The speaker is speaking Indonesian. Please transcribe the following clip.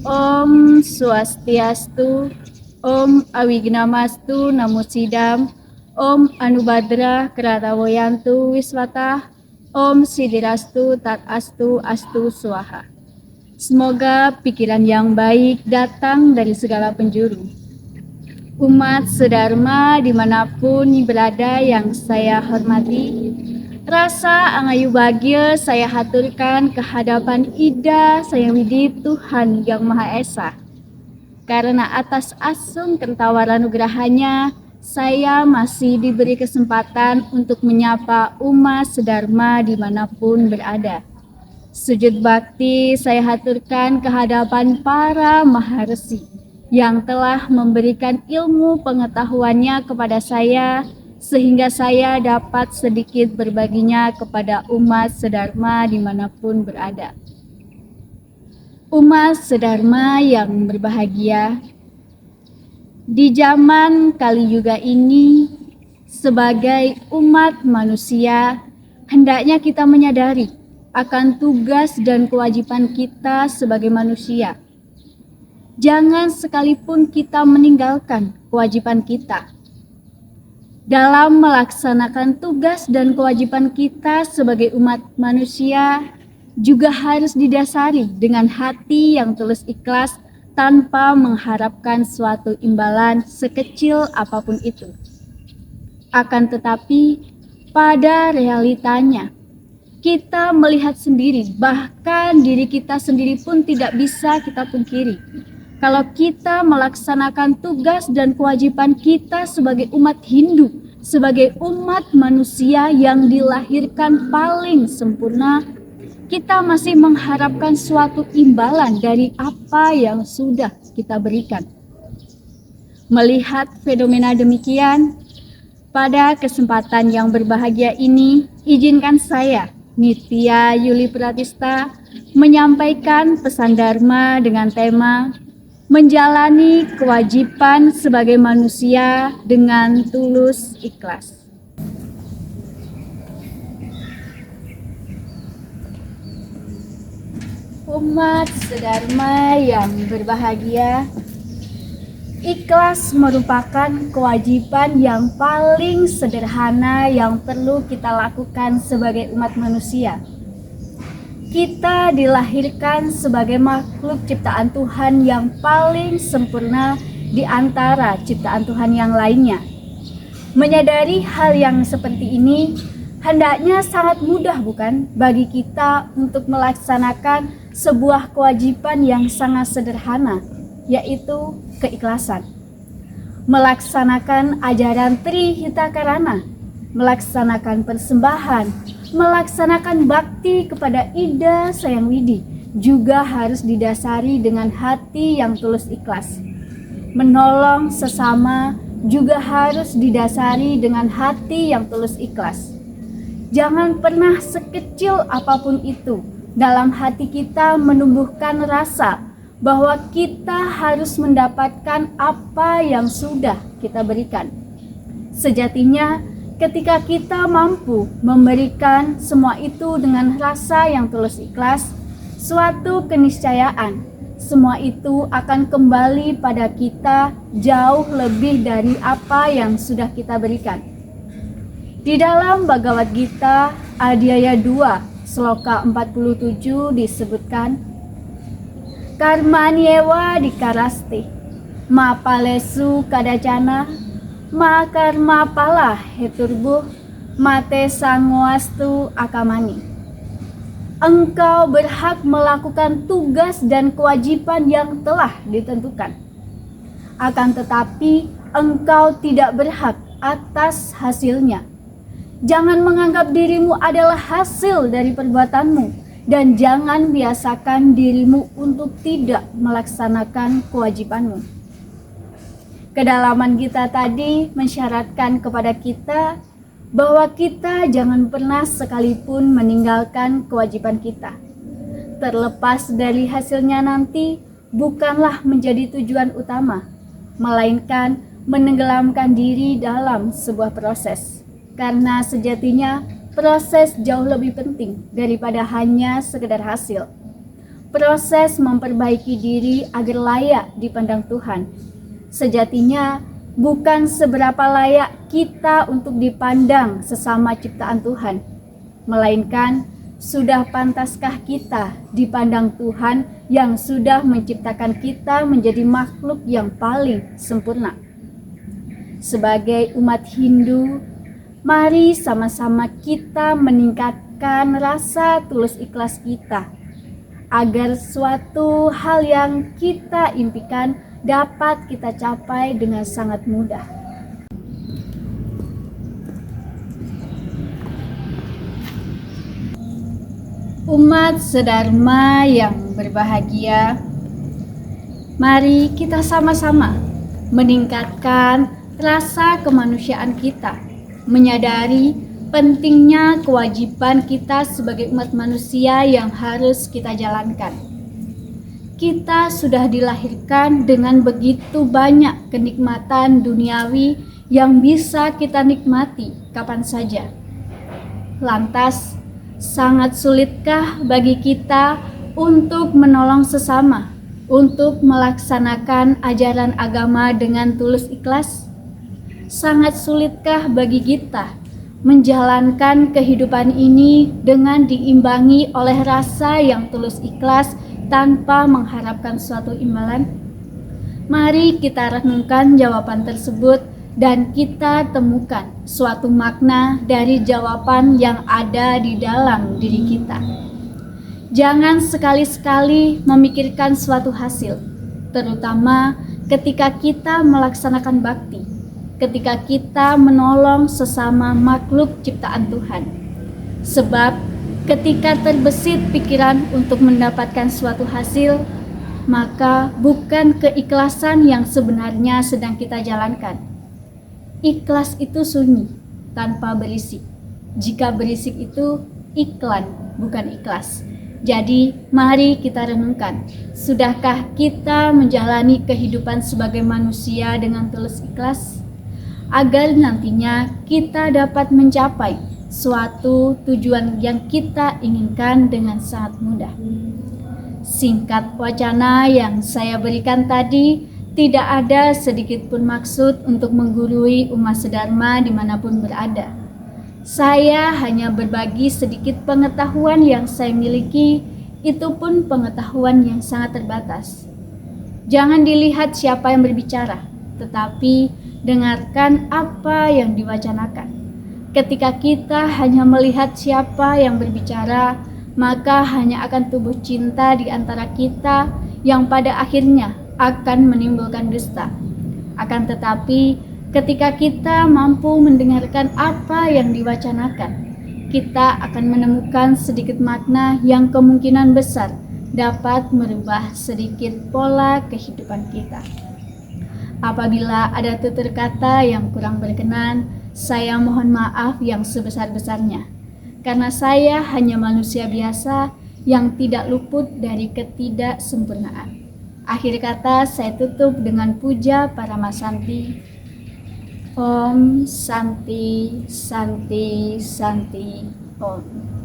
Om Swastiastu, Om Awignamastu Namo Sidam, Om Anubhadra Kratawoyantu Wiswata, Om Sidirastu Tatastu Astu Swaha. Semoga pikiran yang baik datang dari segala penjuru. Umat sedharma dimanapun berada yang saya hormati, rasa angayu bahagia saya haturkan ke hadapan Ida Sang Widi Tuhan Yang Maha Esa. Karena atas asung kentawaran nugrahanya, saya masih diberi kesempatan untuk menyapa umat sedharma dimanapun berada. Sujud bakti saya haturkan ke hadapan para maharesi yang telah memberikan ilmu pengetahuannya kepada saya, sehingga saya dapat sedikit berbaginya kepada umat sedharma dimanapun berada. Umat sedharma yang berbahagia, di zaman Kali Yuga ini, sebagai umat manusia, hendaknya kita menyadari akan tugas dan kewajiban kita sebagai manusia. Jangan sekalipun kita meninggalkan kewajiban kita. Dalam melaksanakan tugas dan kewajiban kita sebagai umat manusia, juga harus didasari dengan hati yang tulus ikhlas tanpa mengharapkan suatu imbalan sekecil apapun itu. Akan tetapi, pada realitanya, kita melihat sendiri, bahkan diri kita sendiri pun tidak bisa kita pungkiri. Kalau kita melaksanakan tugas dan kewajiban kita sebagai umat Hindu, sebagai umat manusia yang dilahirkan paling sempurna, kita masih mengharapkan suatu imbalan dari apa yang sudah kita berikan. Melihat fenomena demikian, pada kesempatan yang berbahagia ini, izinkan saya, Nitya Yuli Pratista, menyampaikan pesan Dharma dengan tema menjalani kewajiban sebagai manusia dengan tulus ikhlas. Umat sedharma yang berbahagia, ikhlas merupakan kewajiban yang paling sederhana yang perlu kita lakukan sebagai umat manusia. Kita dilahirkan sebagai makhluk ciptaan Tuhan yang paling sempurna di antara ciptaan Tuhan yang lainnya. Menyadari hal yang seperti ini, hendaknya sangat mudah bukan bagi kita untuk melaksanakan sebuah kewajiban yang sangat sederhana, yaitu keikhlasan. Melaksanakan ajaran Tri Hitakarana, melaksanakan persembahan, melaksanakan bakti kepada Ida Sang Widi juga harus didasari dengan hati yang tulus ikhlas. Menolong sesama juga harus didasari dengan hati yang tulus ikhlas. Jangan pernah sekecil apapun itu dalam hati kita menumbuhkan rasa bahwa kita harus mendapatkan apa yang sudah kita berikan. Sejatinya, ketika kita mampu memberikan semua itu dengan rasa yang tulus ikhlas, suatu keniscayaan, semua itu akan kembali pada kita jauh lebih dari apa yang sudah kita berikan. Di dalam Bhagavad Gita, Adhyaya 2, Sloka 47 disebutkan, Karmanyewa dikarasti, ma palesu kadacana, ma karma pala heturbuh, mate sangwastu akamani. Engkau berhak melakukan tugas dan kewajiban yang telah ditentukan. Akan tetapi, engkau tidak berhak atas hasilnya. Jangan menganggap dirimu adalah hasil dari perbuatanmu, dan jangan biasakan dirimu untuk tidak melaksanakan kewajibanmu. Kedalaman kita tadi mensyaratkan kepada kita bahwa kita jangan pernah sekalipun meninggalkan kewajiban kita. Terlepas dari hasilnya nanti, bukanlah menjadi tujuan utama, melainkan menenggelamkan diri dalam sebuah proses. Karena sejatinya proses jauh lebih penting daripada hanya sekedar hasil. proses memperbaiki diri agar layak dipandang Tuhan. Sejatinya bukan seberapa layak kita untuk dipandang sesama ciptaan Tuhan, melainkan sudah pantaskah kita dipandang Tuhan yang sudah menciptakan kita menjadi makhluk yang paling sempurna. Sebagai umat Hindu, mari sama-sama kita meningkatkan rasa tulus ikhlas kita, agar suatu hal yang kita impikan dapat kita capai dengan sangat mudah. Umat sedharma yang berbahagia, mari kita sama-sama meningkatkan rasa kemanusiaan kita, menyadari pentingnya kewajiban kita sebagai umat manusia yang harus kita jalankan. Kita sudah dilahirkan dengan begitu banyak kenikmatan duniawi yang bisa kita nikmati kapan saja. Lantas, sangat sulitkah bagi kita untuk menolong sesama, untuk melaksanakan ajaran agama dengan tulus ikhlas? Sangat sulitkah bagi kita menjalankan kehidupan ini dengan diimbangi oleh rasa yang tulus ikhlas tanpa mengharapkan suatu imbalan? Mari kita renungkan jawaban tersebut dan kita temukan suatu makna dari jawaban yang ada di dalam diri kita. Jangan sekali-sekali memikirkan suatu hasil, terutama ketika kita melaksanakan bakti, ketika kita menolong sesama makhluk ciptaan Tuhan. Sebab ketika terbesit pikiran untuk mendapatkan suatu hasil, maka bukan keikhlasan yang sebenarnya sedang kita jalankan. Ikhlas itu sunyi, tanpa berisik. Jika berisik itu iklan, bukan ikhlas. Jadi, mari kita renungkan, sudahkah kita menjalani kehidupan sebagai manusia dengan tulus ikhlas? Agar nantinya kita dapat mencapai suatu tujuan yang kita inginkan dengan sangat mudah. Singkat wacana yang saya berikan tadi, tidak ada sedikit pun maksud untuk menggurui umat sedharma dimanapun berada. Saya hanya berbagi sedikit pengetahuan yang saya miliki, itu pun pengetahuan yang sangat terbatas. Jangan dilihat siapa yang berbicara, tetapi dengarkan apa yang diwacanakan. Ketika kita hanya melihat siapa yang berbicara, maka hanya akan tumbuh cinta di antara kita yang pada akhirnya akan menimbulkan dusta. Akan tetapi, ketika kita mampu mendengarkan apa yang diwacanakan, kita akan menemukan sedikit makna yang kemungkinan besar dapat merubah sedikit pola kehidupan kita. Apabila ada tutur kata yang kurang berkenan, saya mohon maaf yang sebesar-besarnya, karena saya hanya manusia biasa yang tidak luput dari ketidaksempurnaan. Akhir kata saya tutup dengan puja Paramasanti. Om Santi Santi Santi Om.